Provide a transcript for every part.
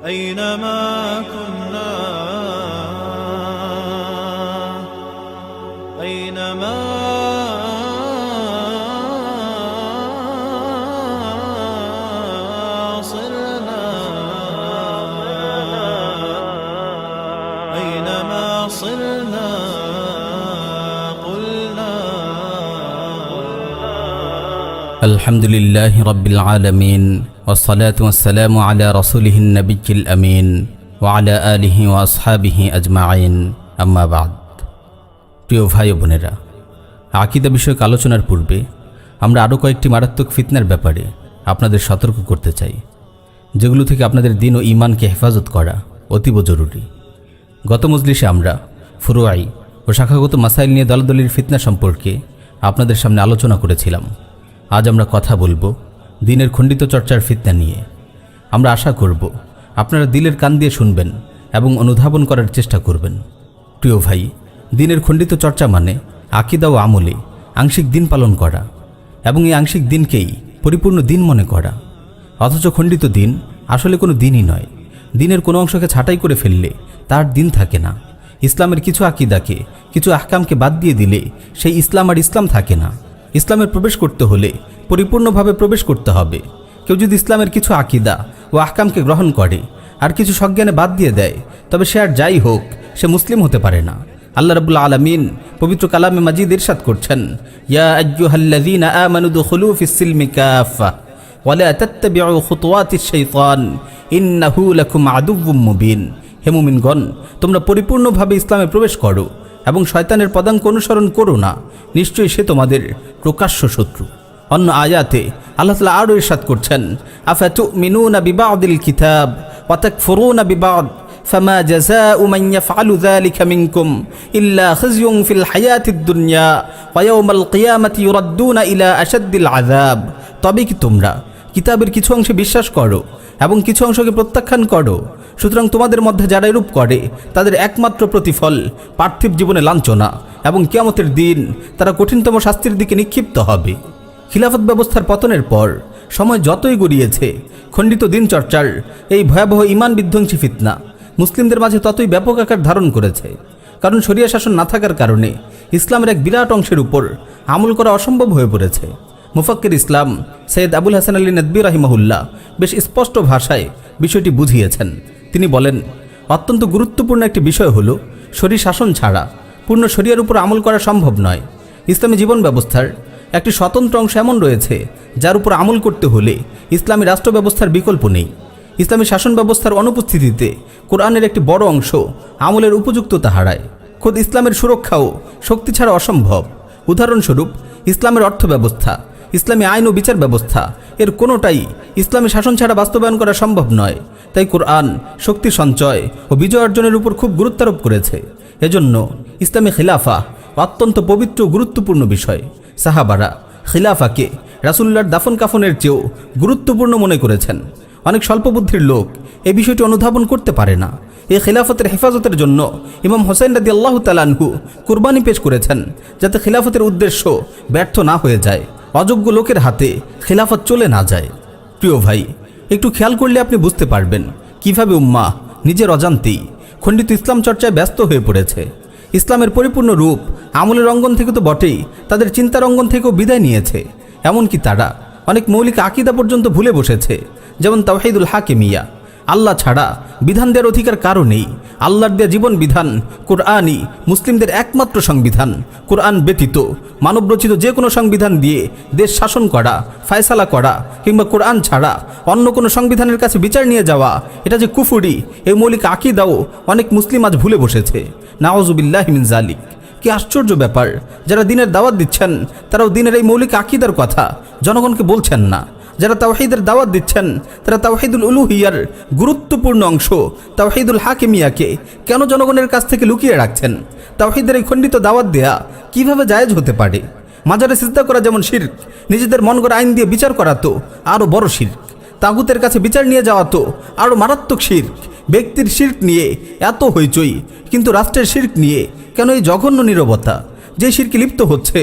أينما كنا أينما صرنا أينما صرنا قلنا الحمد لله رب العالمين والصلاة والسلام على رسوله النبي الأمين وعلى آله وأصحابه أجمعين أما بعد। প্রিয় ভাই ও বোনেরা, আকীদা বিষয়ক আলোচনার পূর্বে আমরা আরও কয়েকটি মারাত্মক ফিতনার ব্যাপারে আপনাদের সতর্ক করতে চাই, যেগুলো থেকে আপনাদের দ্বীন ও ঈমানকে হেফাজত করা অতীব জরুরি। গত মজলিসে আমরা ফুরুআই ও শাখাগত মাসাইল নিয়ে দলাদলির ফিতনা সম্পর্কে আপনাদের সামনে আলোচনা করেছিলাম। আজ আমরা কথা বলবো দ্বীনের খণ্ডিত চর্চার ফিতনা নিয়ে। আমরা আশা করব আপনারা দিলের কান দিয়ে শুনবেন এবং অনুধাবন করার চেষ্টা করবেন। প্রিয় ভাই, দ্বীনের খণ্ডিত চর্চা মানে আকীদা ও আমলে আংশিক দ্বীন পালন করা এবং এই আংশিক দ্বীনকেই পরিপূর্ণ দ্বীন মনে করা। অথচ খণ্ডিত দ্বীন আসলে কোনো দ্বীনই নয়। দ্বীনের কোনো অংশকে ছাঁটাই করে ফেললে তার দ্বীন থাকে না। ইসলামের কিছু আকীদাকে, কিছু আহকামকে বাদ দিয়ে দিলে সেই ইসলাম আর ইসলাম থাকে না। ইসলামের প্রবেশ করতে হলে পরিপূর্ণভাবে প্রবেশ করতে হবে। কেউ যদি ইসলামের কিছু আকীদা ও আহকামকে গ্রহণ করে আর কিছু সজ্ঞানে বাদ দিয়ে দেয়, তবে সে আর যাই হোক, সে মুসলিম হতে পারে না। আল্লাহ রাব্বুল আলামিন পবিত্র কালামে মাজিদ ইরশাদ করছেন, ইয়া আইয়ুহাল্লাযীনা আমানু দুখুলু ফিস-সিলমি কাফা ওয়া লা তাত্তাবিউ খুতুওয়াতিশ শাইতান ইন্নাহু লাকুম আদুউম মুবিন। হে মুমিনগণ, তোমরা পরিপূর্ণভাবে ইসলামে প্রবেশ করো এবং শয়তানের পদাঙ্ক অনুসরণ করো না, নিশ্চয়ই সে তোমাদের প্রকাশ্য শত্রু। অন্য আয়াতে আল্লাহ তাআলা আরও ইরশাদ করছেন, আফাতুমিনুনা বিবাদিল কিতাব ওয়া তাকফুরুনা বিবাদ ফামা জাযাউ মান ইয়াফআলু যালিকা মিনকুম ইল্লা খিজয়ুন ফিল হায়াতিদ দুনিয়া ওয়া ইয়াওমাল কিয়ামাতি ইউরাদ্দুনা ইলা আশাদ্দিল আযাব। তবে কি তোমরা কিতাবের কিছু অংশে বিশ্বাস করো এবং কিছু অংশকে প্রত্যাখ্যান করো? সুতরাং তোমাদের মধ্যে যারা এরূপ করে তাদের একমাত্র প্রতিফল পার্থিব জীবনে লাঞ্ছনা এবং কিয়ামতের দিন তারা কঠিনতম শাস্তির দিকে নিক্ষিপ্ত হবে। খিলাফত ব্যবস্থার পতনের পর সময় যতই গড়িয়েছে, খণ্ডিত দ্বীন চর্চার এই ভয়াবহ ঈমান বিধ্বংসী ফিতনা মুসলিমদের মাঝে ততই ব্যাপক আকার ধারণ করেছে। কারণ শরিয়া শাসন না থাকার কারণে ইসলামের এক বিরাট অংশের উপর আমল করা অসম্ভব হয়ে পড়েছে। মুফাক্কির ইসলাম সৈয়দ আবুল হাসান আলী নদভী রাহিমাহুল্লাহ বেশ স্পষ্ট ভাষায় বিষয়টি বুঝিয়েছেন। তিনি বলেন, অত্যন্ত গুরুত্বপূর্ণ একটি বিষয় হলো শরী শাসন ছাড়া পূর্ণ শরিয়ার উপর আমল করা সম্ভব নয়। ইসলামী জীবন ব্যবস্থার একটি স্বতন্ত্র অংশ এমন রয়েছে যার উপর আমল করতে হলে ইসলামী রাষ্ট্র ব্যবস্থার বিকল্প নেই। ইসলামী শাসন ব্যবস্থার অনুপস্থিতিতে কোরআনের একটি বড় অংশ আমলের উপযুক্ততা হারায়। খোদ ইসলামের সুরক্ষাও শক্তি ছাড়া অসম্ভব। উদাহরণস্বরূপ, ইসলামের অর্থ ব্যবস্থা, ইসলামী আইন ও বিচার ব্যবস্থা এর কোনোটাই ইসলামী শাসন ছাড়া বাস্তবায়ন করা সম্ভব নয়। তাই কোরআন শক্তি সঞ্চয় ও বিজয় অর্জনের উপর খুব গুরুত্বারোপ করেছে। এজন্য ইসলামী খিলাফা অত্যন্ত পবিত্র ও গুরুত্বপূর্ণ বিষয়। সাহাবারা খিলাফাকে রাসূলুল্লাহর দাফন কাফনের চেয়েও গুরুত্বপূর্ণ মনে করেছেন। অনেক স্বল্পবুদ্ধির লোক এই বিষয়টি অনুধাবন করতে পারে না। এই খিলাফতের হেফাজতের জন্য ইমাম হোসেন রাদিয়াল্লাহু তাআলা আনহু কুরবানি পেশ করেছেন, যাতে খিলাফতের উদ্দেশ্য ব্যর্থ না হয়ে যায়, অযোগ্য লোকের হাতে খিলাফত চলে না যায়। প্রিয় ভাই, একটু খেয়াল করলে আপনি বুঝতে পারবেন কিভাবে উম্মাহ নিজের অজান্তেই খণ্ডিত ইসলাম চর্চায় ব্যস্ত হয়ে পড়েছে। ইসলামের পরিপূর্ণ রূপ আমলের অঙ্গন থেকে তো বটেই, তাদের চিন্তার অঙ্গন থেকেও বিদায় নিয়েছে। এমনকি তারা অনেক মৌলিক আকীদা পর্যন্ত ভুলে বসেছে, যেমন তাওহীদুল হাকিমিয়া। আল্লাহ ছাড়া বিধান দেওয়ার অধিকার কারো নেই। আল্লাহর দেয়া জীবন বিধান কোরআনই মুসলিমদের একমাত্র সংবিধান। কোরআন ব্যতীত মানবরচিত যে কোনো সংবিধান দিয়ে দেশ শাসন করা, ফায়সালা করা কিংবা কোরআন ছাড়া অন্য কোনো সংবিধানের কাছে বিচার নিয়ে যাওয়া, এটা যে কুফরি, এই মৌলিক আকীদাও অনেক মুসলিম আজ ভুলে বসেছে। নাউযুবিল্লাহি মিন যালিক। কি আশ্চর্য ব্যাপার, যারা দ্বীনের দাওয়াত দিচ্ছেন তারাও দ্বীনের এই মৌলিক আকীদার কথা জনগণকে বলছেন না। যারা তাওহীদের দাওয়াত দিচ্ছেন তারা তাওহীদুল উলুহিয়ার গুরুত্বপূর্ণ অংশ তাওহীদুল হাকিমিয়াকে কেন জনগণের কাছ থেকে লুকিয়ে রাখছেন? তাওহীদের এই খণ্ডিত দাওয়াত দেয়া কিভাবে জায়েজ হতে পারে? মাজারে সিজদা করা যেমন শিরক, নিজেদের মন গড়া আইন দিয়ে বিচার করা তো আরও বড় শিরক। তাগুতের কাছে বিচার নিয়ে যাওয়া তো আরও মারাত্মক শিরক। ব্যক্তির শিরক নিয়ে এত হইচই, কিন্তু রাষ্ট্রের শিরক নিয়ে কেন এই জঘন্য নীরবতা? যে শিরকে লিপ্ত হচ্ছে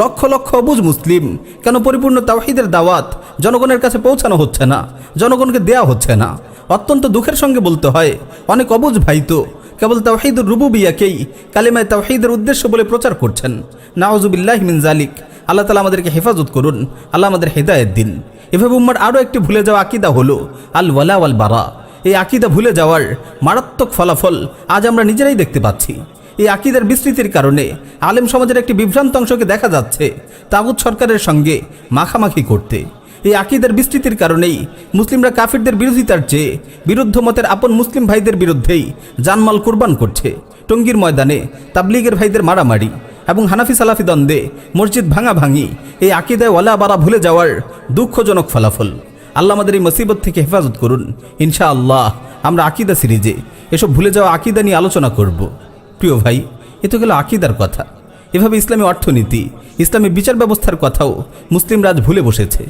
লক্ষ লক্ষ অবুঝ মুসলিম, কেন পরিপূর্ণ তাওহীদের দাওয়াত জনগণের কাছে পৌঁছানো হচ্ছে না, জনগণকে দেয়া হচ্ছে না? অত্যন্ত দুঃখের সঙ্গে বলতে হয়, অনেক অবুঝ ভাই তো কেবল তাওহীদুর রুবুবিয়্যাহকেই কালিমায়ে তাওহীদের উদ্দেশ্য বলে প্রচার করছেন। নাউযুবিল্লাহি মিন যালিক। আল্লাহ তাআলা আমাদেরকে হেফাজত করুন, আল্লাহ আমাদের হেদায়েত দিন। এভাবে উম্মার আরও একটি ভুলে যাওয়া আকীদা হলো আল ওয়ালা ওয়াল বারা। এই আকীদা ভুলে যাওয়ার মারাত্মক ফলাফল আজ আমরা নিজেরাই দেখতে পাচ্ছি। এই আকীদার বিস্তৃতির কারণে আলেম সমাজের একটি বিভ্রান্ত অংশকে দেখা যাচ্ছে তাগুত সরকারের সঙ্গে মাখামাখি করতে। এই আকীদার বিস্তৃতির কারণেই মুসলিমরা কাফিরদের বিরোধিতার চেয়ে বিরুদ্ধ মতের আপন মুসলিম ভাইদের বিরুদ্ধেই জানমাল কুরবান করছে। টঙ্গীর ময়দানে তাবলীগের ভাইদের মারামারি এবং হানাফি সালাফি দ্বন্দ্বে মসজিদ ভাঙাভাঙি এই আকীদায় ওয়ালা বারা ভুলে যাওয়ার দুঃখজনক ফলাফল। আল্লাহ আমাদের এই মুসিবত থেকে হেফাজত করুন। ইনশাআল্লাহ আমরা আকীদা সিরিজে এসব ভুলে যাওয়া আকীদা নিয়ে আলোচনা করব। প্রিয় ভাই, এ তো গেল আকীদার কথা। এভাবে ইসলামী অর্থনীতি, ইসলামী বিচার ব্যবস্থার কথাও মুসলিমরা আজ ভুলে বসেছে।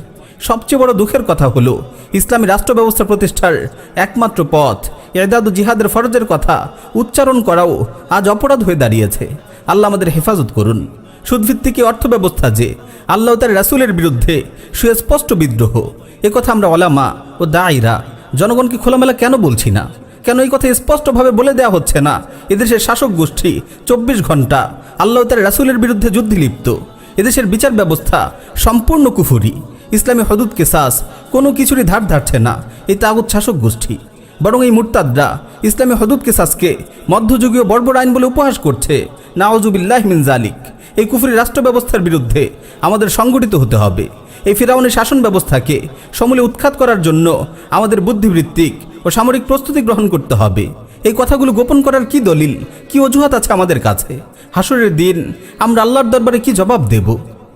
সবচেয়ে বড় দুঃখের কথা হলো ইসলামী রাষ্ট্র ব্যবস্থা প্রতিষ্ঠার একমাত্র পথ ইরদাদ ও জিহাদের ফরজের কথা উচ্চারণ করাও আজ অপরাধ হয়ে দাঁড়িয়েছে। আল্লাহ আমাদের হেফাজত করুন। সুদভিত্তিক অর্থ ব্যবস্থা যে আল্লাহ তার রাসূলের বিরুদ্ধে সুস্পষ্ট বিদ্রোহ, একথা আমরা ওলামা ও দায়ীরা জনগণকে খোলামেলা কেন বলছি না? কেন এই কথা স্পষ্টভাবে বলে দেওয়া হচ্ছে না? এদেশের শাসক গোষ্ঠী 24 ঘন্টা আল্লাহ তার রাসূলের বিরুদ্ধে যুদ্ধে লিপ্ত। এদেশের বিচার ব্যবস্থা সম্পূর্ণ কুফরি। ইসলামী হদুদ কেসাস কোনো কিছুরই ধার ধারছে না এই তাগুত শাসক গোষ্ঠী, বরং এই মুরতাদরা ইসলামী হদুদ কেসাসকে মধ্যযুগীয় বর্বর আইন বলে উপহাস করছে। নাউযুবিল্লাহি মিন যালিক। এই কুফরি রাষ্ট্র ব্যবস্থার বিরুদ্ধে আমাদের সংগঠিত হতে হবে। এই ফিরাউনের শাসন ব্যবস্থাকে সমূলে উৎখাত করার জন্য আমাদের বুদ্ধিবৃত্তিক ও সামরিক প্রস্তুতি গ্রহণ করতে হবে। এই কথাগুলো গোপন করার কি দলিল, কি অজুহাত আছে আমাদের কাছে? হাসরের দিন আমরা আল্লাহর দরবারে কি জবাব দেব?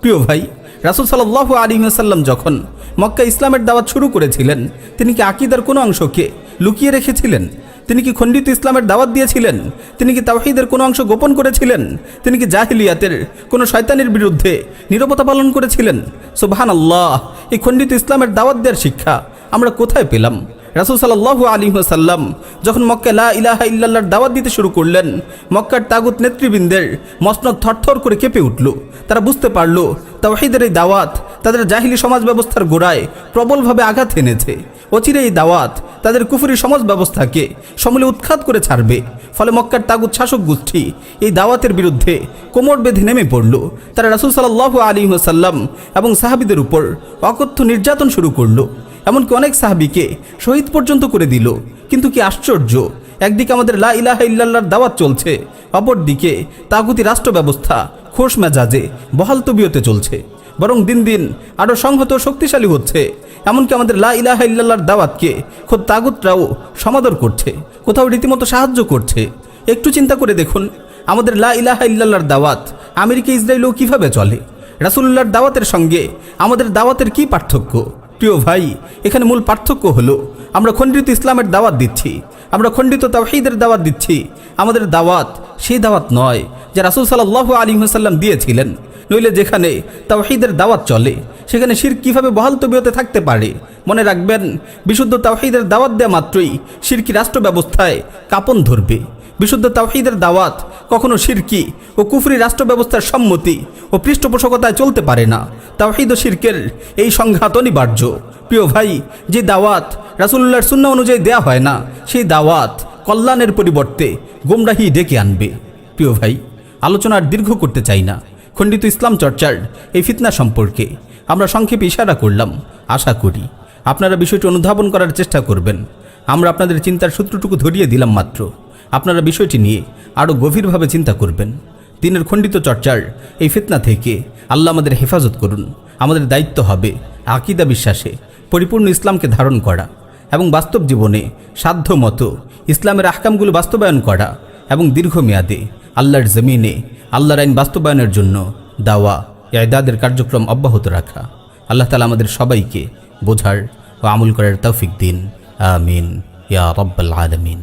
প্রিয় ভাই, রাসূল সাল্লাল্লাহু আলাইহি ওয়াসাল্লাম যখন মক্কা ইসলামের দাওয়াত শুরু করেছিলেন, তিনি কি আকীদার কোনো অংশকে লুকিয়ে রেখেছিলেন? তিনি কি খণ্ডিত ইসলামের দাওয়াত দিয়েছিলেন? তিনি কি তাওহীদের কোনো অংশ গোপন করেছিলেন? তিনি কি জাহিলিয়াতের কোনো শয়তানের বিরুদ্ধে নীরবতা পালন করেছিলেন? সুবহানাল্লাহ! এই খণ্ডিত ইসলামের দাওয়াত দেওয়ার শিক্ষা আমরা কোথায় পেলাম? রাসূল সাল্লাল্লাহু আলাইহি ওয়াসাল্লাম যখন মক্কা লা ইলাহা ইল্লাল্লাহর দাওয়াত দিতে শুরু করলেন, মক্কার তাগুত নেতৃবৃন্দের মসনদ থরথর করে কেঁপে উঠল। তারা বুঝতে পারল তাওহীদের এই দাওয়াত তাদের জাহিলি সমাজ ব্যবস্থার গোড়ায় প্রবলভাবে আঘাত এনেছে। অচিরে এই দাওয়াত তাদের কুফরি সমাজ ব্যবস্থাকে সমূলে উৎখাত করে ছাড়বে। ফলে মক্কার তাগুত শাসক গোষ্ঠী এই দাওয়াতের বিরুদ্ধে কোমর বেঁধে নেমে পড়ল। তারা রাসূল সাল্লাল্লাহু আলাইহি ওয়াসাল্লাম এবং সাহাবীদের উপর অকথ্য নির্যাতন শুরু করল। এমনকি অনেক সাহাবীকে শহীদ পর্যন্ত করে দিল। কিন্তু কি আশ্চর্য, একদিকে আমাদের লা ইলাহা ইল্লাল্লাহর দাওয়াত চলছে, অপরদিকে তাগুতি রাষ্ট্র ব্যবস্থা খোশ মেজাজে বহাল তবিয়তে চলছে, বরং দিন দিন আরও সংহত ও শক্তিশালী হচ্ছে। এমনকি আমাদের লা ইলাহা ইল্লাল্লাহর দাওয়াতকে খোদ তাগুতরাও সমাদর করছে, কোথাও রীতিমতো সাহায্য করছে। একটু চিন্তা করে দেখুন, আমাদের লা ইলাহা ইল্লাল্লাহর দাওয়াত আমেরিকা ইসরায়েলেও কিভাবে চলে? রাসূলুল্লাহর দাওয়াতের সঙ্গে আমাদের দাওয়াতের কি পার্থক্য? প্রিয় ভাই, এখানে মূল পার্থক্য হলো আমরা খণ্ডিত ইসলামের দাওয়াত দিচ্ছি, আমরা খণ্ডিত তাওহীদের দাওয়াত দিচ্ছি। আমাদের দাওয়াত সেই দাওয়াত নয় যা রাসূল সাল্লাল্লাহু আলাইহি ওয়াসাল্লাম দিয়েছিলেন। নইলে যেখানে তাওহীদের দাওয়াত চলে সেখানে শিরক কিভাবে বহাল তবিয়তে থাকতে পারে? মনে রাখবেন, বিশুদ্ধ তাওহীদের দাওয়াত দেওয়া মাত্রই শিরকি রাষ্ট্র ব্যবস্থায় কাঁপন ধরবে। বিশুদ্ধ তাওহীদের দাওয়াত কখনো শিরকি ও কুফরি রাষ্ট্র ব্যবস্থার সম্মতি ও পৃষ্ঠপোষকতায় চলতে পারে না। তাওহীদ ও শিরকের এই সংঘাত অনিবার্য। প্রিয় ভাই, যে দাওয়াত রাসূলুল্লাহর সুন্নাহ অনুযায়ী দেয়া হয় না, সেই দাওয়াত কল্যাণের পরিবর্তে গোমরাহি ডেকে আনবে। প্রিয় ভাই, আলোচনা আর দীর্ঘ করতে চাই না। খণ্ডিত ইসলাম চর্চার এই ফিতনা সম্পর্কে আমরা সংক্ষেপে ইশারা করলাম। আশা করি আপনারা বিষয়টি অনুধাবন করার চেষ্টা করবেন। আমরা আপনাদের চিন্তার সূত্রটুকু ধরিয়ে দিলাম মাত্র। আপনারা বিষয়টি নিয়ে আরও গভীরভাবে চিন্তা করবেন। দিনের খণ্ডিত চর্চার এই ফিতনা থেকে আল্লাহ আমাদের হেফাজত করুন। আমাদের দায়িত্ব হবে আকীদা বিশ্বাসে পরিপূর্ণ ইসলামকে ধারণ করা এবং বাস্তব জীবনে সাধ্য মতো ইসলামের আহকামগুলো বাস্তবায়ন করা এবং দীর্ঘমেয়াদে আল্লাহর জমিনে আল্লাহর আইন বাস্তবায়নের জন্য দাওয়া ইরদাদের কার্যক্রম অব্যাহত রাখা। আল্লাহ তাআলা আমাদের সবাইকে বোঝার ও আমল করার তৌফিক দিন। আমিন ইয়া রাব্বাল আলামিন।